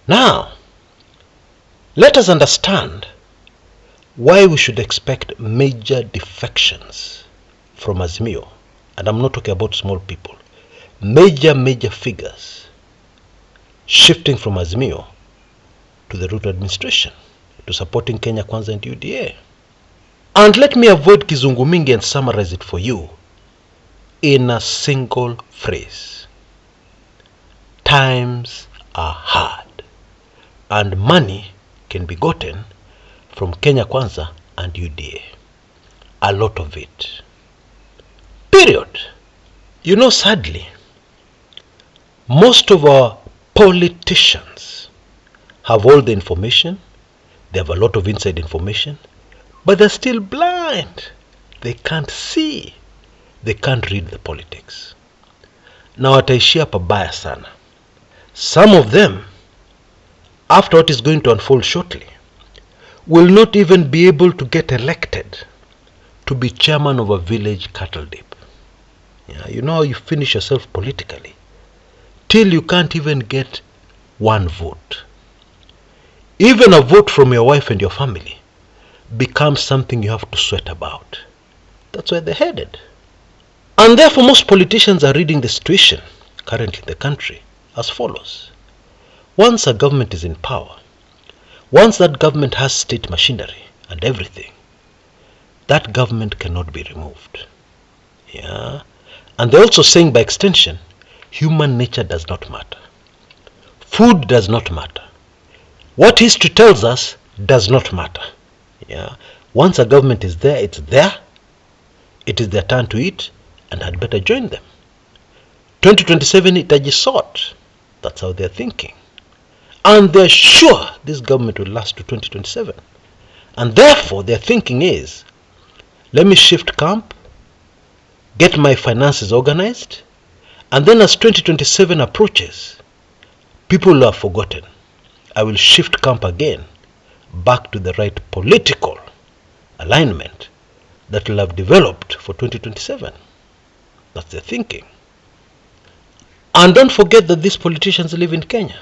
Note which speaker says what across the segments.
Speaker 1: Now, let us understand why we should expect major defections from Azimio. And I'm not talking about small people. Major figures shifting from Azimio to the Ruto administration, to supporting Kenya Kwanza and UDA. And let me avoid kizungu mingi and summarize it for you in a single phrase. Times are hard, and money can be gotten from Kenya Kwanza and UDA. A lot of it. Period. You know, sadly, most of our politicians have all the information, they have a lot of inside information, but they're still blind. They can't see. They can't read the politics. Now wataishia pabaya sana. Some of them, after what is going to unfold shortly, will not even be able to get elected to be chairman of a village cattle dip. Yeah, you know how you finish yourself politically till you can't even get one vote. Even a vote from your wife and your family becomes something you have to sweat about. That's where they're headed. And therefore most politicians are reading the situation currently in the country as follows. Once a government is in power, once that government has state machinery and everything, that government cannot be removed. Yeah. And they're also saying by extension, human nature does not matter. Food does not matter. What history tells us does not matter. Yeah. Once a government is there, it's there. It is their turn to eat, and had better join them. 2027 itajisort. That's how they're thinking. And they're sure this government will last to 2027. And therefore their thinking is, let me shift camp, get my finances organized, and then as 2027 approaches, people are forgotten. I will shift camp again back to the right political alignment that will have developed for 2027. That's their thinking. And don't forget that these politicians live in Kenya.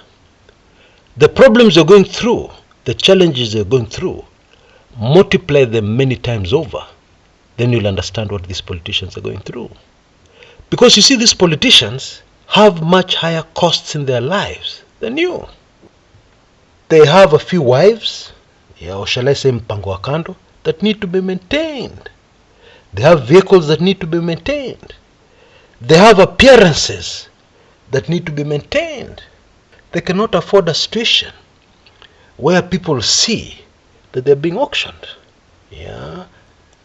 Speaker 1: The problems you're going through, the challenges you're going through, multiply them many times over. Then you'll understand what these politicians are going through. Because you see, these politicians have much higher costs in their lives than you. They have a few wives, or shall I say mpango wa kando, that need to be maintained. They have vehicles that need to be maintained. They have appearances that need to be maintained. They cannot afford a situation where people see that they're being auctioned. Yeah.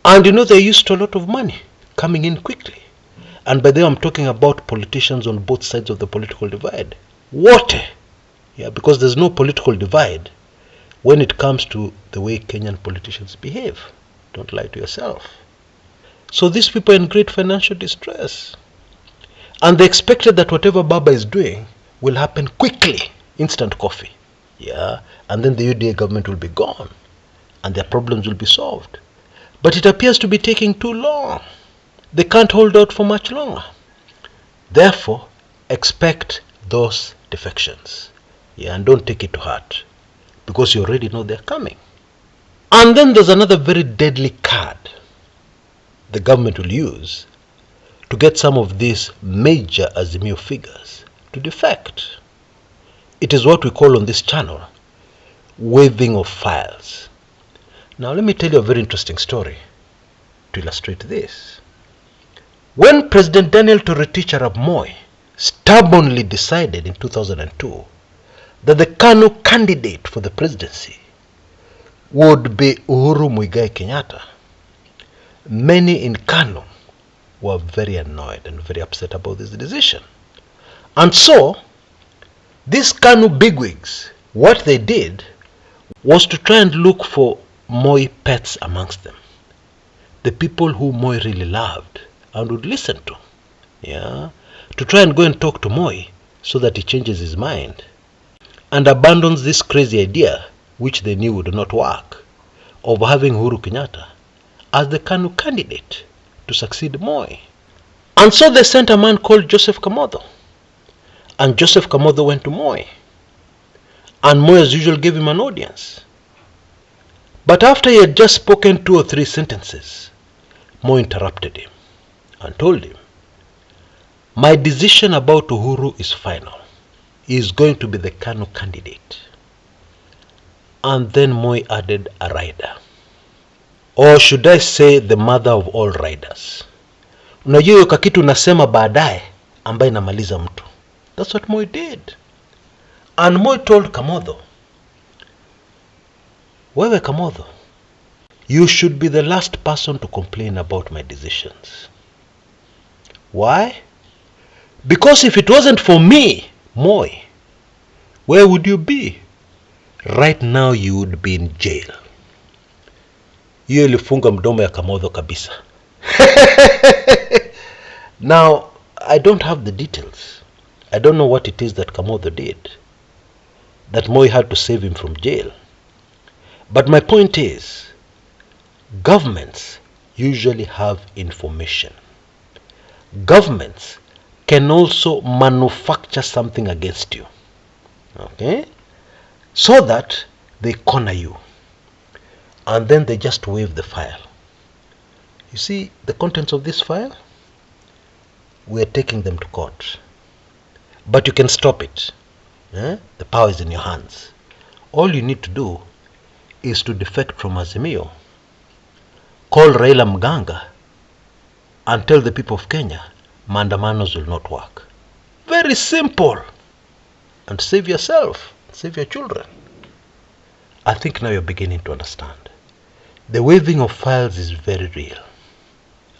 Speaker 1: And you know, they're used to a lot of money coming in quickly. And by the way, I'm talking about politicians on both sides of the political divide. Water. Yeah, because there's no political divide when it comes to the way Kenyan politicians behave. Don't lie to yourself. So these people are in great financial distress. And they expected that whatever Baba is doing will happen quickly, instant coffee. Yeah, and then the UDA government will be gone and their problems will be solved. But it appears to be taking too long. They can't hold out for much longer. Therefore, expect those defections. Yeah, and don't take it to heart, because you already know they're coming. And then there's another very deadly card the government will use to get some of these major Azimio figures to defect. It is what we call on this channel waving of files. Now let me tell you a very interesting story to illustrate this. When President Daniel Toroitich arap Moi stubbornly decided in 2002 that the KANU candidate for the presidency would be Uhuru Muigai Kenyatta, many in KANU were very annoyed and very upset about this decision. And so, these KANU bigwigs, what they did was to try and look for Moi pets amongst them. The people who Moi really loved and would listen to. Yeah, to try and go and talk to Moi so that he changes his mind and abandons this crazy idea, which they knew would not work, of having Uhuru Kenyatta as the KANU candidate to succeed Moi. And so they sent a man called Joseph Kamotho. And Joseph Kamotho went to Moi. And Moi as usual gave him an audience. But after he had just spoken 2 or 3 sentences, Moi interrupted him and told him, "My decision about Uhuru is final. He is going to be the KANU candidate." And then Moi added a rider. Or should I say the mother of all riders. Unajua hiyo kakitu unasema baadaye ambaye inamaliza mtu. That's what Moi did. And Moi told Kamotho, "Wewe Kamotho, you should be the last person to complain about my decisions." Why? Because if it wasn't for me, Moi, where would you be? Right now you would be in jail. Hiyo ilifunga mdomo ya Kamotho kabisa. Now, I don't have the details. I don't know what it is that Kamotho did, that Moi had to save him from jail. But my point is, governments usually have information. Governments can also manufacture something against you, okay, so that they corner you, and then they just wave the file. You see the contents of this file? We are taking them to court, but you can stop it. The power is in your hands. All you need to do is to defect from Azimio, call Raila Mganga, and tell the people of Kenya maandamanos will not work. Very simple. And save yourself, save your children. I think now you're beginning to understand. The waving of files is very real,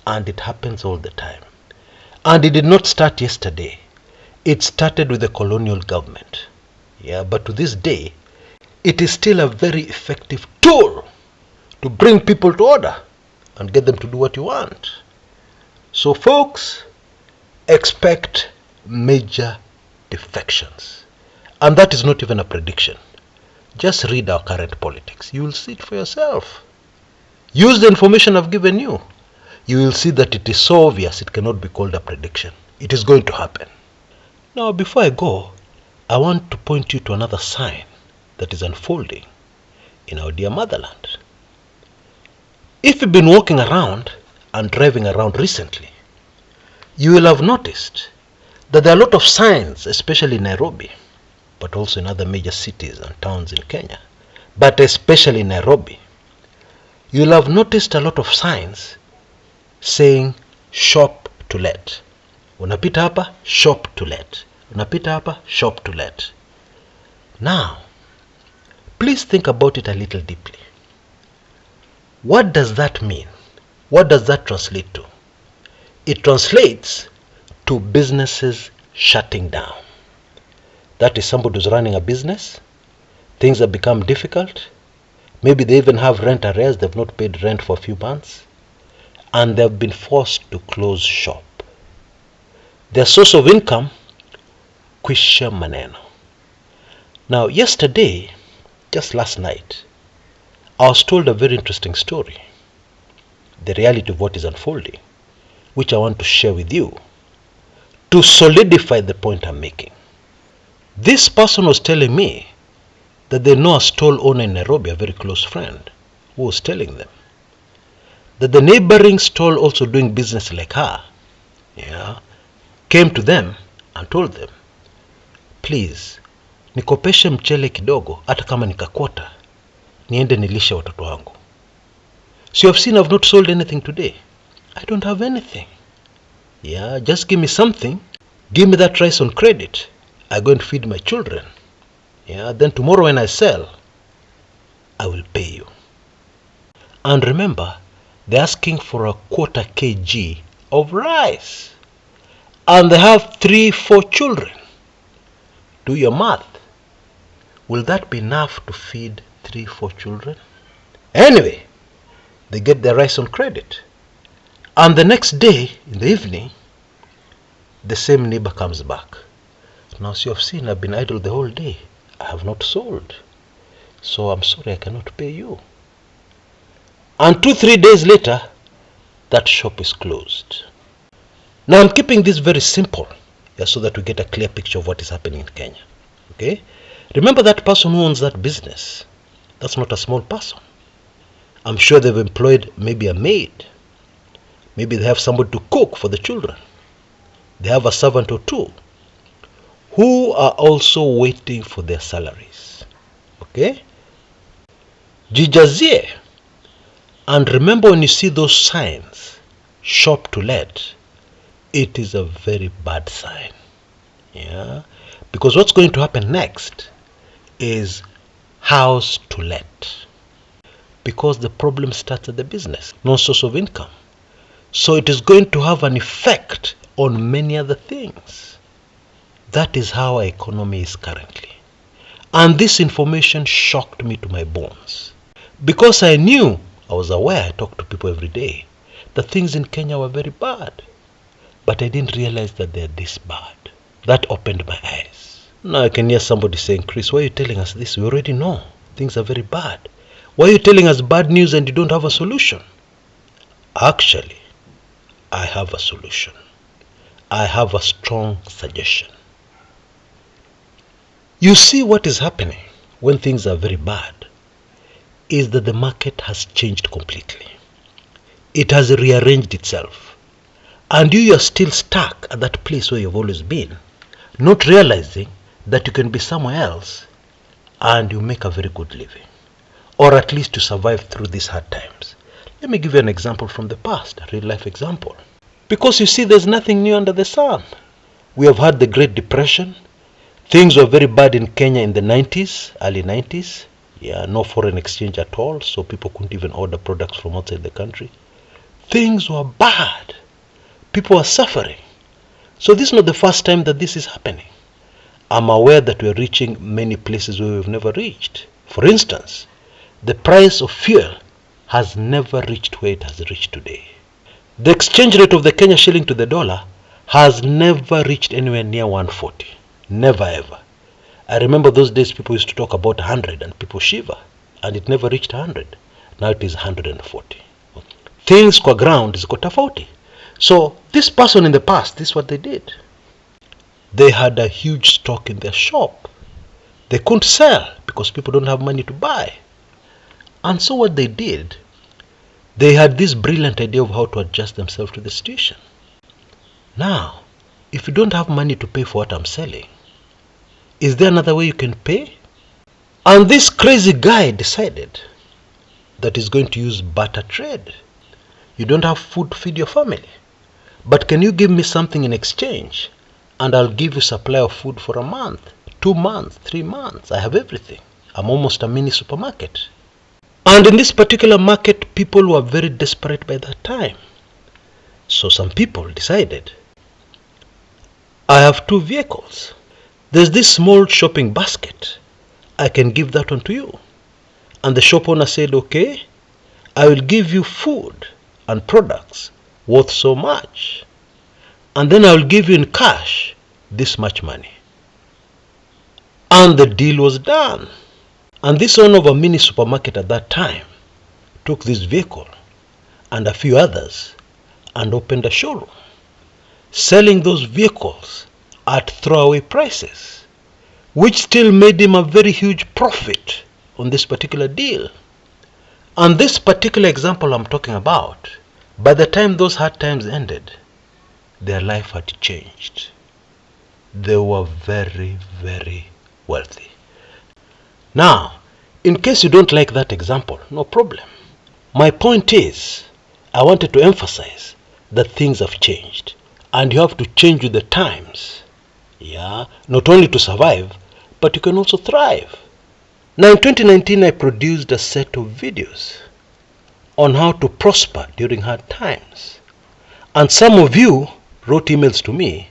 Speaker 1: and it happens all the time. And it did not start yesterday. It started with the colonial government. But to this day, it is still a very effective tool to bring people to order and get them to do what you want. So folks, expect major defections. And that is not even a prediction. Just read our current politics. You will see it for yourself. Use the information I've given you. You will see that it is so obvious it cannot be called a prediction. It is going to happen. Now, before I go, I want to point you to another sign that is unfolding in our dear motherland. If you've been walking around and driving around recently, you will have noticed that there are a lot of signs, especially in Nairobi, but also in other major cities and towns in Kenya, but especially in Nairobi. You will have noticed a lot of signs saying shop to let. Unapita hapa, shop to let. Unapita hapa, shop to let. Now, please think about it a little deeply. What does that mean? What does that translate to? It translates to businesses shutting down. That is, somebody who's running a business, things have become difficult, maybe they even have rent arrears, they've not paid rent for a few months, and they've been forced to close shop. Their source of income, kwisha maneno. Now, yesterday, just last night, I was told a very interesting story, the reality of what is unfolding, which I want to share with you to solidify the point I'm making. This person was telling me that they know a stall owner in Nairobi, a very close friend, who was telling them that the neighboring stall also doing business like her, came to them and told them, "Please, nikopeshe mchele kidogo, hata kama nikakota, niende nilishe watoto wangu. So you have seen I've not sold anything today. I don't have anything. Just give me something. Give me that rice on credit. I go and feed my children. Then tomorrow when I sell, I will pay you." And remember, they're asking for a quarter kg of rice. And they have 3-4 children. Do your math. Will that be enough to feed 3-4 children? Anyway, they get their rice on credit. And the next day, in the evening, the same neighbor comes back. "Now, as you have seen, I've been idle the whole day. I have not sold. So I'm sorry, I cannot pay you." And 2-3 days later, that shop is closed. Now, I'm keeping this very simple, so that we get a clear picture of what is happening in Kenya. Okay? Remember that person who owns that business. That's not a small person. I'm sure they've employed maybe a maid. Maybe they have somebody to cook for the children. They have a servant or two who are also waiting for their salaries. Okay? Jijazie. And remember, when you see those signs, shop to let, it is a very bad sign. Yeah? Because what's going to happen next is house to let. Because the problem starts at the business, no source of income. So it is going to have an effect on many other things. That is how our economy is currently. And this information shocked me to my bones. Because I was aware, I talked to people every day, that things in Kenya were very bad. But I didn't realize that they're this bad. That opened my eyes. Now I can hear somebody saying, Chris, why are you telling us this? We already know things are very bad. Why are you telling us bad news and you don't have a solution? Actually, I have a solution. I have a strong suggestion. You see, what is happening when things are very bad is that the market has changed completely. It has rearranged itself. And you are still stuck at that place where you've always been, not realizing that you can be somewhere else and you make a very good living. Or at least to survive through these hard times. Let me give you an example from the past, a real life example. Because you see, there's nothing new under the sun. We have had the Great Depression. Things were very bad in Kenya in the 90s, early 90s. Yeah, no foreign exchange at all, so people couldn't even order products from outside the country. Things were bad. People were suffering. So this is not the first time that this is happening. I'm aware that we're reaching many places where we've never reached. For instance, the price of fuel has never reached where it has reached today. The exchange rate of the Kenya shilling to the dollar has never reached anywhere near 140. Never ever. I remember those days people used to talk about 100 and people shiver, and it never reached 100. Now it is 140. Things kwa ground is tofauti. So this person in the past, this is what they did. They had a huge stock in their shop. They couldn't sell because people don't have money to buy. And so what they did, they had this brilliant idea of how to adjust themselves to the situation. Now, if you don't have money to pay for what I'm selling, is there another way you can pay? And this crazy guy decided that he's going to use barter trade. You don't have food to feed your family, but can you give me something in exchange and I'll give you supply of food for a month, 2 months, 3 months. I have everything. I'm almost a mini supermarket. And in this particular market, people were very desperate by that time. So some people decided, I have 2 vehicles. There's this small shopping basket. I can give that one to you. And the shop owner said, okay, I will give you food and products worth so much. And then I will give you in cash this much money. And the deal was done. And this owner of a mini supermarket at that time took this vehicle and a few others and opened a showroom, selling those vehicles at throwaway prices, which still made him a very huge profit on this particular deal. And this particular example I'm talking about, by the time those hard times ended, their life had changed. They were very, very wealthy. Now, in case you don't like that example, no problem. My point is, I wanted to emphasize that things have changed and you have to change with the times. Yeah, not only to survive, but you can also thrive. Now in 2019, I produced a set of videos on how to prosper during hard times. And some of you wrote emails to me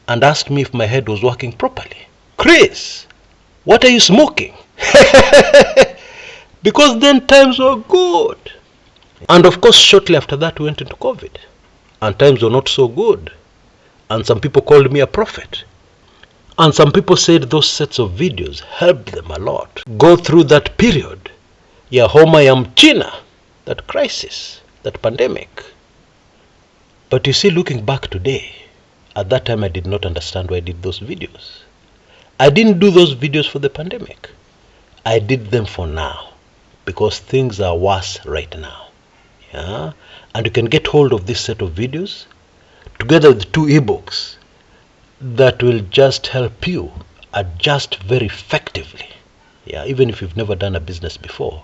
Speaker 1: and asked me if my head was working properly. Chris, what are you smoking? Because then times were good. And of course, shortly after that, we went into COVID. And times were not so good. And some people called me a prophet. And some people said those sets of videos helped them a lot go through that period. Ya homa ya mchina, that crisis, that pandemic. But you see, looking back today, at that time I did not understand why I did those videos. I didn't do those videos for the pandemic. I did them for now because things are worse right now. Yeah? And you can get hold of this set of videos together with 2 ebooks that will just help you adjust very effectively. Yeah, even if you've never done a business before,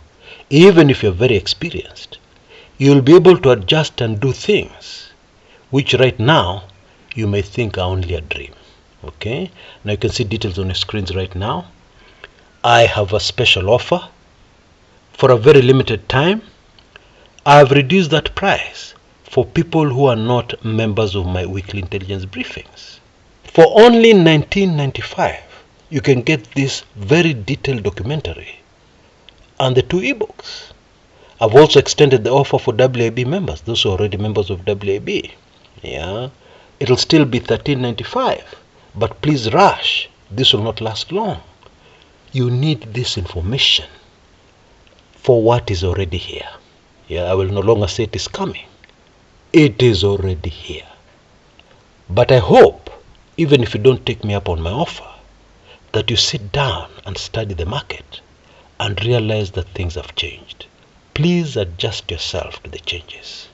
Speaker 1: even if you're very experienced, you'll be able to adjust and do things which right now you may think are only a dream. Okay, now you can see details on your screens right now. I have a special offer for a very limited time. I have reduced that price for people who are not members of my weekly intelligence briefings. For only $19.95, you can get this very detailed documentary and the 2 ebooks. I've also extended the offer for WAB members, those who are already members of WAB. Yeah, it'll still be $13.95, but please rush. This will not last long. You need this information for what is already here. Yeah, I will no longer say it is coming. It is already here. But I hope, even if you don't take me up on my offer, that you sit down and study the market and realize that things have changed. Please adjust yourself to the changes.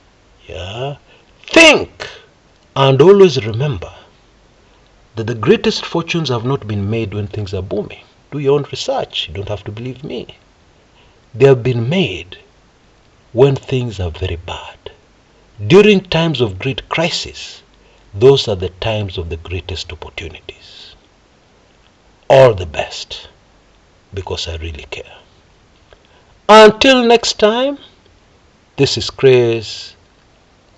Speaker 1: Yeah? Think! And always remember that the greatest fortunes have not been made when things are booming. Do your own research. You don't have to believe me. They have been made when things are very bad. During times of great crisis, those are the times of the greatest opportunities. All the best, because I really care. Until next time, this is Chris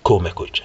Speaker 1: Kumekucha.